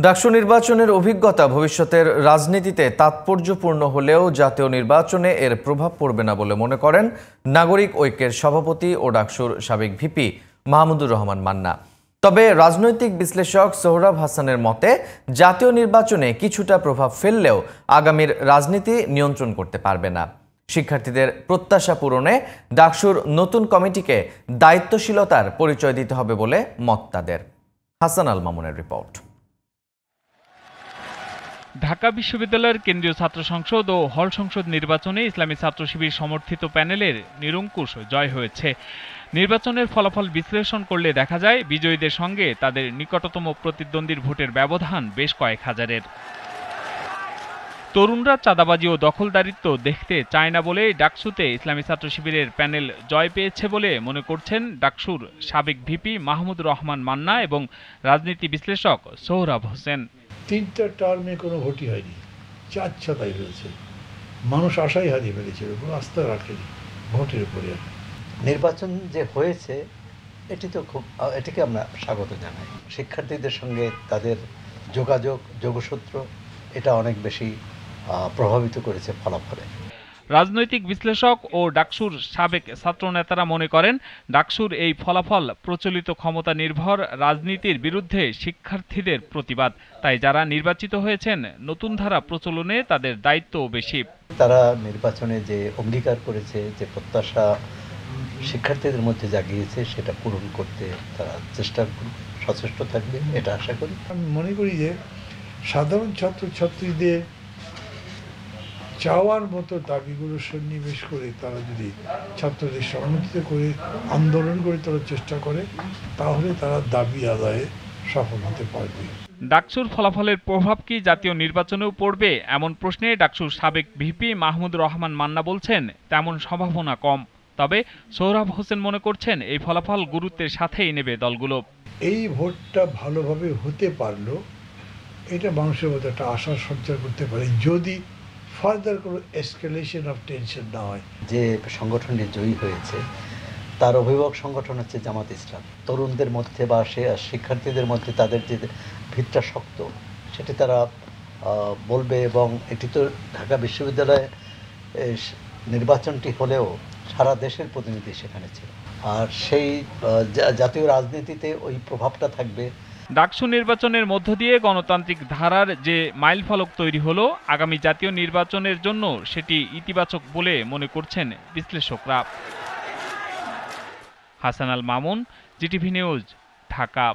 ডাকসু নির্বাচনের অভিজ্ঞতা ভবিষ্যতের রাজনীতিতে তাৎপর্যপূর্ণ হলেও জাতীয় নির্বাচনে এর প্রভাব পড়বে না বলে মনে করেন নাগরিক ঐক্যের সভাপতি ও ডাকসুর সাবেক ভিপি মাহমুদুর রহমান মান্না। তবে রাজনৈতিক বিশ্লেষক সোহরাব হাসানের মতে জাতীয় নির্বাচনে কিছুটা প্রভাব ফেললেও আগামীর রাজনীতি নিয়ন্ত্রণ করতে পারবে না। শিক্ষার্থীদের প্রত্যাশা পূরণে ডাকসুর নতুন কমিটিকে দায়িত্বশীলতার পরিচয় দিতে হবে বলে মত তাদের। হাসান আল মামুনের রিপোর্ট। ঢাকা বিশ্ববিদ্যালয়ের কেন্দ্রীয় ছাত্র সংসদ ও হল সংসদ নির্বাচনে ইসলামী ছাত্র শিবির সমর্থিত প্যানেলের নিরঙ্কুশ জয় হয়েছে। নির্বাচনের ফলাফল বিশ্লেষণ করলে দেখা যায় বিজয়ীদের সঙ্গে তাদের নিকটতম প্রতিদ্বন্দ্বীর ভোটের ব্যবধান বেশ কয়েক হাজারের। তরুণরা চাঁদাবাজি ও দখলদারিত্ব দেখতে চায় না বলে ডাকসুতে ইসলামী ছাত্র শিবিরের প্যানেল জয় পেয়েছে বলে মনে করছেন ডাকসুর সাবেক ভিপি মাহমুদুর রহমান মান্না এবং রাজনীতি বিশ্লেষক সোহরাব হোসেন। তিনটা টার্মে কোনো ভোটই হয়নি, চাচ্ছাতাই হয়েছে। মানুষ আশাই হারিয়ে ফেলেছে, কোনো আস্থা রাখেনি ভোটের উপরে। নির্বাচন যে হয়েছে এটাকে আমরা স্বাগত জানাই। শিক্ষার্থীদের সঙ্গে তাদের যোগসূত্র এটা অনেক বেশি প্রভাবিত করেছে ফলাফলে। রাজনৈতিক বিশ্লেষক ও ডাকসুর সাবেক ছাত্র নেতারা মনে করেন ডাকসুর এই ফলাফল প্রচলিত ক্ষমতা নির্ভর রাজনীতির বিরুদ্ধে শিক্ষার্থীদের প্রতিবাদ। তাই যারা নির্বাচিত হয়েছেন নতুন ধারা প্রচলনে তাদের দায়িত্বও বেশি। তারা নির্বাচনে যে অঙ্গীকার করেছে, যে প্রত্যাশা শিক্ষার্থীদের মধ্যে জাগিয়েছে, সেটা পূরণ করতে তারা সচেষ্ট থাকবে, এটা আশা করি। আমি মনে করি যে সাধারণ ছাত্রছাত্রীদের চাওয়ার মতো দাবিগুলো সন্নিবেশ করে তারা যদি ছাত্রদের সমর্থিত করে আন্দোলন করে তারা চেষ্টা করে, তাহলে তারা দাবি আদায়ে সফল হতে পারবে। ডাকসুর ফলাফলের প্রভাব কি জাতীয় নির্বাচনেও পড়বে এমন প্রশ্নে ডাকসুর সাবেক ভিপি মাহমুদুর রহমান মান্না বলছেন তেমন সম্ভাবনা কম। তবে সোহরাব হোসেন মনে করছেন এই ফলাফল গুরুত্বের সাথেই নেবে দলগুলো। এই ভোটটা ভালোভাবে হতে পারলো, এটা মানুষের মধ্যে একটা আশার সঞ্চার করতে পারে যদি ফার্দার কোনো এসকেলেশন অফ টেনশন না হয়। যে সংগঠনটি জয়ী হয়েছে তার অভিভাবক সংগঠন হচ্ছে জামাত ইসলাম। তরুণদের মধ্যে বা শিক্ষার্থীদের মধ্যে তাদের যে ভিতটা শক্ত, সেটি তারা বলবে। এবং এটি তো ঢাকা বিশ্ববিদ্যালয়ে নির্বাচনটি হলেও সারা দেশের প্রতিনিধি সেখানে ছিল, আর সেই জাতীয় রাজনীতিতে ওই প্রভাবটা থাকবে। ডাকসু নির্বাচনের মধ্য দিয়ে গণতান্ত্রিক ধারার যে মাইলফলক তৈরি হলো, আগামী জাতীয় নির্বাচনের জন্য সেটি ইতিবাচক বলে মনে করছেন বিশ্লেষকরা। Hasan Al Mamun, GTV news, Dhaka.